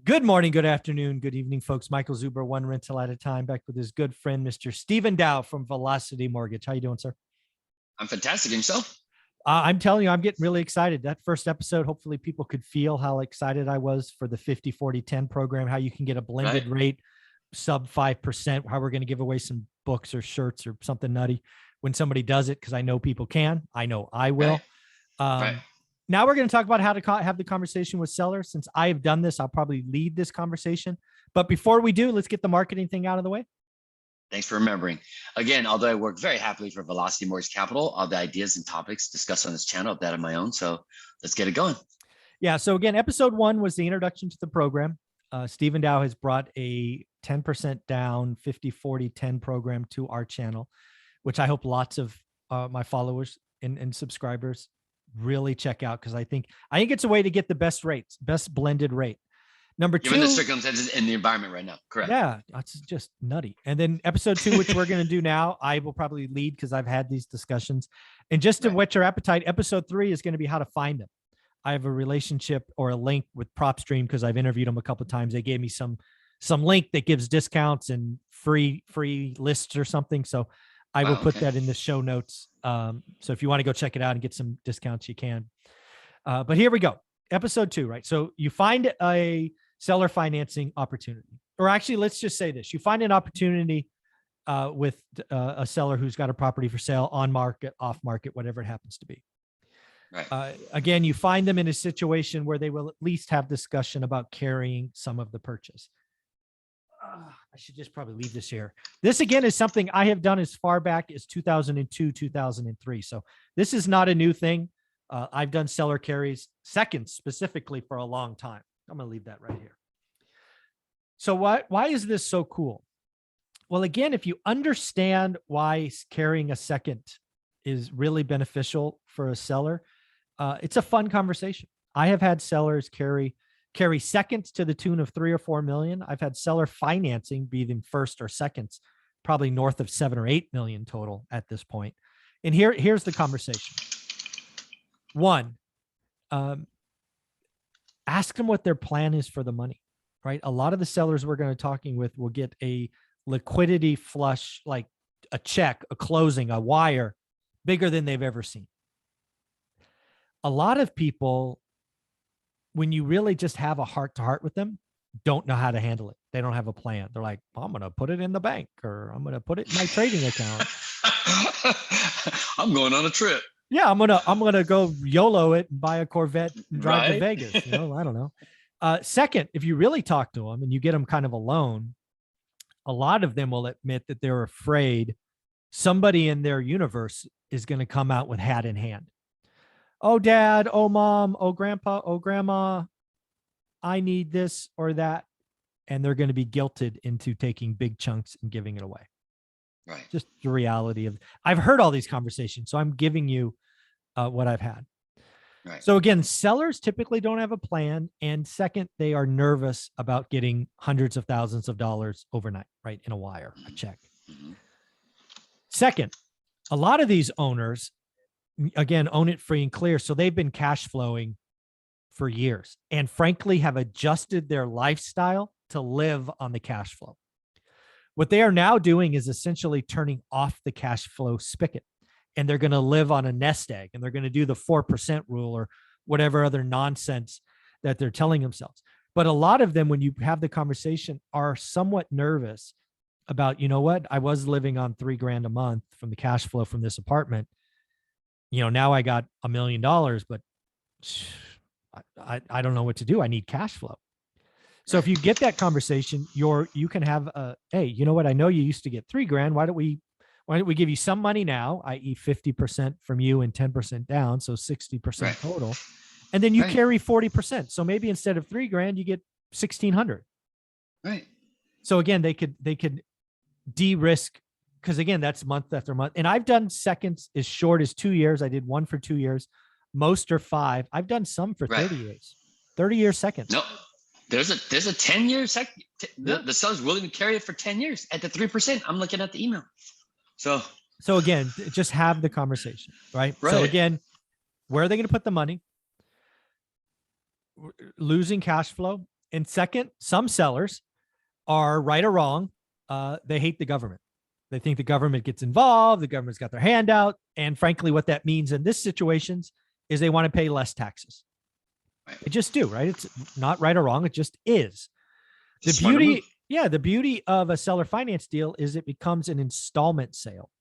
Good morning, good afternoon, good evening, folks. Michael Zuber, one rental at a time, back with his good friend, Mr. Stephen Dow from Velocity Mortgage. How you doing, sir? I'm fantastic. And yourself? I'm telling you, I'm getting really excited. That first episode, hopefully people could feel how excited I was for the 50-40-10 program, how you can get a blended rate sub 5%, how we're going to give away some books or shirts or something nutty when somebody does it, because I know people can. I know I will. Now we're going to talk about how to have the conversation with sellers. Since I have done this, I'll probably lead this conversation. But before we do, let's get the marketing thing out of the way. Thanks for remembering. Again, although I work very happily for Velocity Mortgage Capital, all the ideas and topics discussed on this channel are that of my own. So let's get it going. Yeah. So again, episode 1 was the introduction to the program. Stephen Dow has brought a 10% down 50-40-10 program to our channel, which I hope lots of my followers and subscribers really check out, because I think it's a way to get the best rates, best blended rate. Number 2, given the circumstances in the environment right now. Correct. Yeah, it's just nutty. And then episode 2, which we're going to do now, I will probably lead because I've had these discussions. And just to whet your appetite, episode 3 is going to be how to find them. I have a relationship or a link with PropStream because I've interviewed them a couple of times. They gave me some link that gives discounts and free lists or something. So I will put that in the show notes. So if you want to go check it out and get some discounts, you can. But here we go. Episode 2, right? So you find a seller financing opportunity, or actually, let's just say this. You find an opportunity with a seller who's got a property for sale, on market, off market, whatever it happens to be. Again, you find them in a situation where they will at least have discussion about carrying some of the purchase. I should just probably leave this here. This, again, is something I have done as far back as 2002, 2003. So this is not a new thing. I've done seller carries, seconds specifically, for a long time. I'm going to leave that right here. So why is this so cool? Well, again, if you understand why carrying a second is really beneficial for a seller, it's a fun conversation. I have had sellers carry seconds to the tune of 3 or 4 million. I've had seller financing be them first or seconds, probably north of 7 or 8 million total at this point. And here's the conversation. 1, ask them what their plan is for the money, right? A lot of the sellers we're going to be talking with will get a liquidity flush, like a check, a closing, a wire, bigger than they've ever seen. A lot of people, when you really just have a heart-to-heart with them, don't know how to handle it. They don't have a plan. They're like, well, I'm going to put it in the bank, or I'm going to put it in my trading account. I'm going on a trip. Yeah, I'm gonna go YOLO it and buy a Corvette and drive to Vegas. I don't know. Second, if you really talk to them and you get them kind of alone, a lot of them will admit that they're afraid somebody in their universe is going to come out with hat in hand. Oh, dad, oh, mom, oh, grandpa, oh, grandma, I need this or that. And they're going to be guilted into taking big chunks and giving it away. Right. Just the reality of, I've heard all these conversations, so I'm giving you what I've had. Right. So again, sellers typically don't have a plan. And second, they are nervous about getting hundreds of thousands of dollars overnight, right? In a wire, a check. Second, a lot of these owners, again, own it free and clear. So they've been cash flowing for years and frankly have adjusted their lifestyle to live on the cash flow. What they are now doing is essentially turning off the cash flow spigot, and they're going to live on a nest egg, and they're going to do the 4% rule or whatever other nonsense that they're telling themselves. But a lot of them, when you have the conversation, are somewhat nervous about, you know what, I was living on $3,000 a month from the cash flow from this apartment. Now I got $1 million, but I don't know what to do. I need cash flow. So if you get that conversation, you can have hey, you know what? I know you used to get $3,000. Why don't we give you some money now, i.e. 50% from you and 10% down, so 60% total, and then you carry 40%. So maybe instead of $3,000, you get $1,600. Right. So again, they could de-risk, because again, that's month after month. And I've done seconds as short as 2 years. I did one for 2 years. Most are 5. I've done some for 30 years. 30-year seconds. No. There's a 10-year second. The seller's willing to carry it for 10 years at the 3%. I'm looking at the email. So again, just have the conversation, right? So again, where are they going to put the money? Losing cash flow. And second, some sellers are right or wrong. They hate the government. They think the government gets involved. The government's got their hand out. And frankly, what that means in this situations is they want to pay less taxes. Right. They just do, right? It's not right or wrong. It just is. The Smarter beauty, move. yeah, the beauty of a seller finance deal is it becomes an installment sale.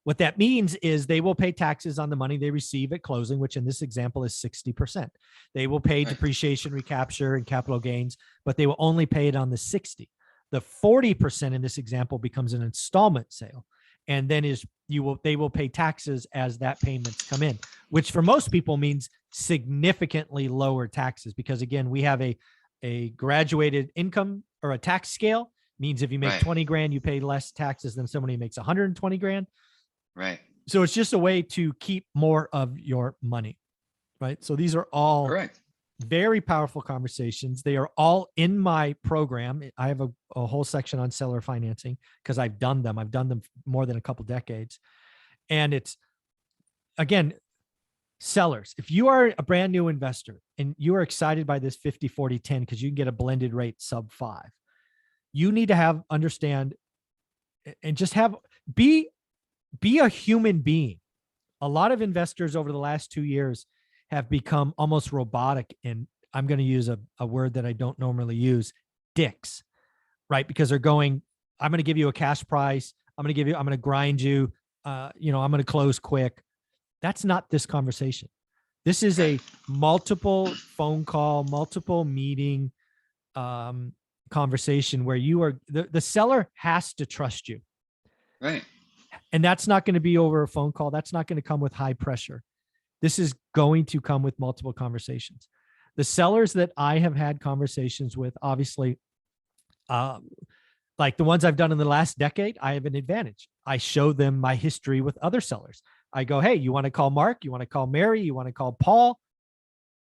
What that means is they will pay taxes on the money they receive at closing, which in this example is 60%. They will pay depreciation, recapture, and capital gains, but they will only pay it on the 60. The 40% in this example becomes an installment sale. And then they will pay taxes as that payments come in, which for most people means significantly lower taxes. Because again, we have a graduated income or a tax scale, means if you make 20 grand, you pay less taxes than somebody who makes 120 grand. Right. So it's just a way to keep more of your money, right? So these are all Correct. very powerful conversations. They are all in my program. I have a whole section on seller financing because I've done them. I've done them more than a couple decades. And it's, again, sellers, if you are a brand new investor and you are excited by this 50-40-10 because you can get a blended rate sub 5, you need to understand and just be a human being. A lot of investors over the last 2 years have become almost robotic. And I'm going to use a word that I don't normally use, dicks, right? Because they're going, I'm going to give you a cash price. I'm going to grind you. I'm going to close quick. That's not this conversation. This is a multiple phone call, multiple meeting conversation where you are, the seller has to trust you. Right. And that's not going to be over a phone call. That's not going to come with high pressure. This is going to come with multiple conversations. The sellers that I have had conversations with, obviously, like the ones I've done in the last decade, I have an advantage. I show them my history with other sellers. I go, hey, you want to call Mark? You want to call Mary? You want to call Paul?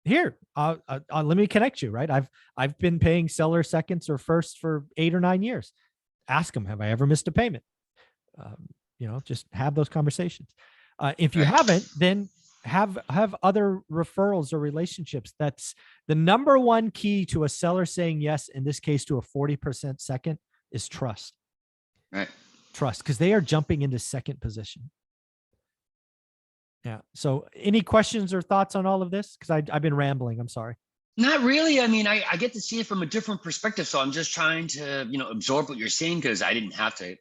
Here, let me connect you, right? I've been paying seller seconds or firsts for 8 or 9 years. Ask them, have I ever missed a payment? Just have those conversations. If you haven't, then have other referrals or relationships. That's the number one key to a seller saying yes, in this case, to a 40% second, is trust. Right. Trust, because they are jumping into second position. Yeah. So any questions or thoughts on all of this? Because I've been rambling. I'm sorry. Not really. I mean, I get to see it from a different perspective. So I'm just trying to, absorb what you're saying, because I didn't have to,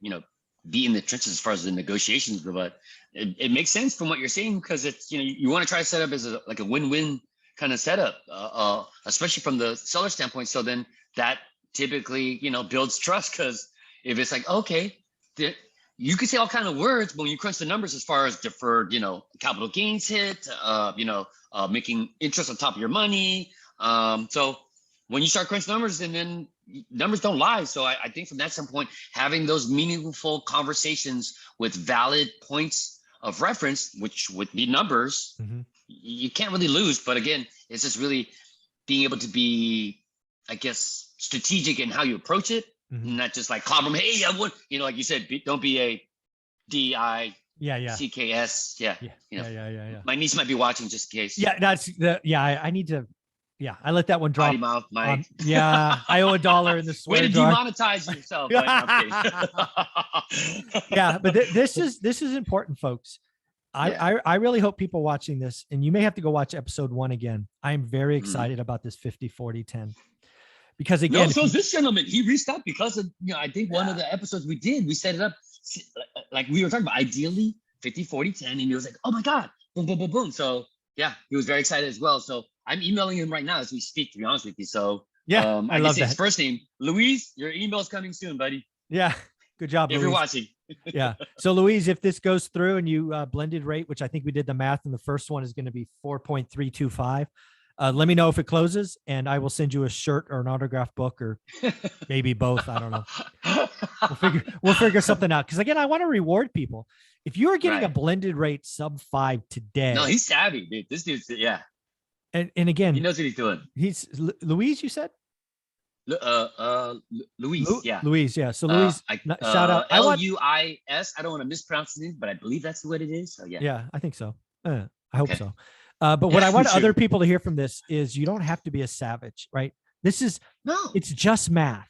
be in the trenches as far as the negotiations, but it makes sense from what you're saying, because it's, you want to try to set up as a win-win kind of setup, especially from the seller standpoint. So then that typically, builds trust, because if it's like, okay, you can say all kinds of words, but when you crunch the numbers as far as deferred, capital gains hit, making interest on top of your money. So when you start crunching numbers, and then numbers don't lie. So I think from that standpoint, having those meaningful conversations with valid points of reference, which would be numbers, you can't really lose. But again, it's just really being able to be, I guess, strategic in how you approach it, not just like clobber them. Hey, I would, like you said, don't be a DICKS. Yeah. My niece might be watching just in case. Yeah, I need to. Yeah, I let that one drop. Potty mouth, Mike. Yeah, I owe $1 in the swear Way to jar. demonetize yourself. But Yeah, but this is important, folks. I really hope people watching this, and you may have to go watch episode 1 again. I am very excited about this 50-40-10. Because again, so this gentleman, he reached out because of, I think one of the episodes we did, we set it up like we were talking about, ideally 50-40-10, and he was like, oh my God, boom, boom, boom, boom. So yeah, he was very excited as well. So I'm emailing him right now as we speak, to be honest with you. So yeah, I love that. His first name, Luis, your email's coming soon, buddy. Yeah. Good job, if Louise. you're watching. Yeah. So Louise, if this goes through and you blended rate, which I think we did the math, and the first one is going to be 4.325. Let me know if it closes, and I will send you a shirt or an autographed book, or maybe both. I don't know. We'll figure something out. Because again, I want to reward people. If you are getting a blended rate sub 5 today. No, he's savvy, dude. This dude's, yeah. And again, he knows what he's doing. He's Louise, you said? Luis, yeah. Louise, yeah. So Louise, shout out. Luis. I don't want to mispronounce his name, but I believe that's what it is. So yeah. Yeah, I think so. I hope so. But what I want other people to hear from this is you don't have to be a savage, right? No. It's just math.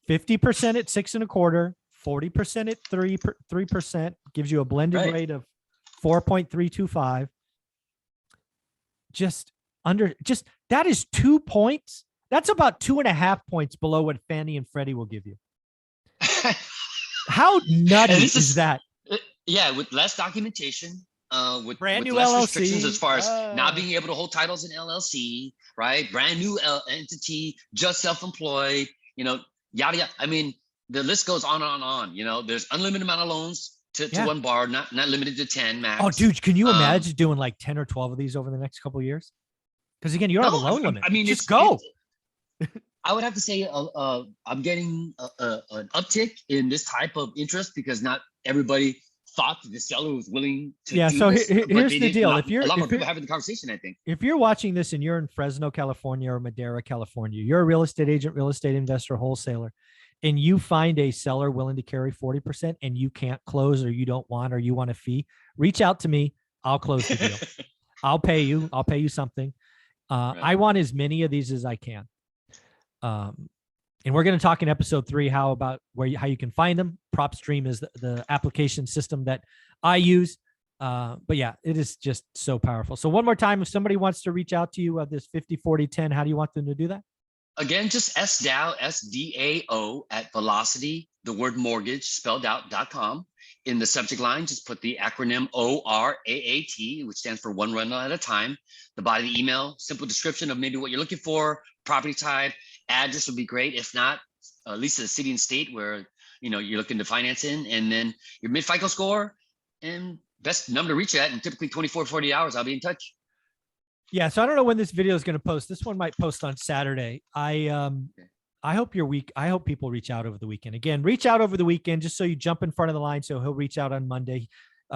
50% at 6.25, 40% at 3% gives you a blended rate of 4.325. That is 2 points. That's about 2.5 points below what Fannie and Freddie will give you. How nutty is that? Yeah, with less documentation, with brand new less LLC restrictions as far as not being able to hold titles in LLC, right? Brand new entity, just self-employed, yada yada. I mean, the list goes on and on. There's unlimited amount of loans to one bar, not limited to 10 max. Oh, dude, can you imagine doing like 10 or 12 of these over the next couple of years? Because again, you don't have a loan limit. I mean, just go. I would have to say I'm getting an uptick in this type of interest because not everybody thought that the seller was willing to do so this, here's the deal. A lot more people having the conversation, I think. If you're watching this and you're in Fresno, California or Madera, California, you're a real estate agent, real estate investor, wholesaler, and you find a seller willing to carry 40% and you can't close or you don't want or you want a fee, reach out to me. I'll close the deal. I'll pay you something. Right. I want as many of these as I can. And we're going to talk in episode 3 how you can find them. PropStream is the application system that I use. But yeah, it is just so powerful. So one more time, if somebody wants to reach out to you this 50, 40, 10, how do you want them to do that? Again, just SDAO, SDAO at Velocity, the word mortgage spelled out.com. In the subject line, just put the acronym ORAAT, which stands for one rental at a time. The body of the email, simple description of maybe what you're looking for, property type, address would be great. If not, at least the city and state where you're looking to finance in, and then your mid FICO score and best number to reach at. And typically 24, 40 hours, I'll be in touch. Yeah. So I don't know when this video is going to post. This one might post on Saturday. I hope I hope people reach out over the weekend. Again, reach out over the weekend just so you jump in front of the line. So he'll reach out on Monday.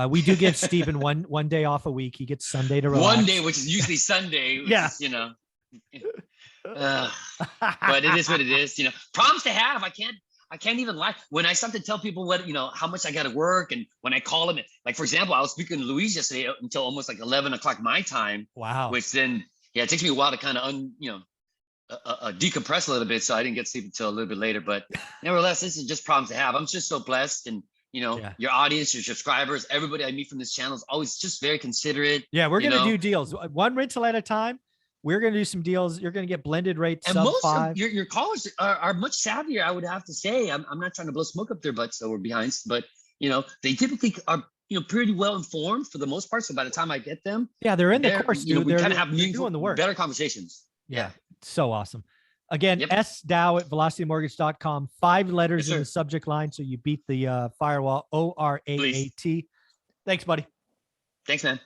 We do give Stephen one day off a week. He gets Sunday to relax. One day, which is usually Sunday. Yeah. But it is what it is. Problems to have. I can't even lie. When I start to tell people what, how much I got to work, and when I call them, like for example, I was speaking to Louise yesterday until almost like 11 o'clock my time. Wow. Which then, it takes me a while to kind of decompress a little bit, so I didn't get sleep until a little bit later. But nevertheless, this is just problems to have. I'm just so blessed, and your audience, your subscribers, everybody I meet from this channel is always just very considerate. Yeah, we're gonna do deals, one rental at a time. We're gonna do some deals. You're gonna get blended rates. And most of your callers are much savvier, I would have to say. I'm not trying to blow smoke up their butts or behinds, but they typically are pretty well informed for the most part. So by the time I get them, they're in the course. We kind of have doing the work, better conversations. Yeah. So awesome. Again, SDAO at velocitymortgage.com, 5 letters in the subject line. So you beat the firewall, ORAAT. Thanks, buddy. Thanks, man.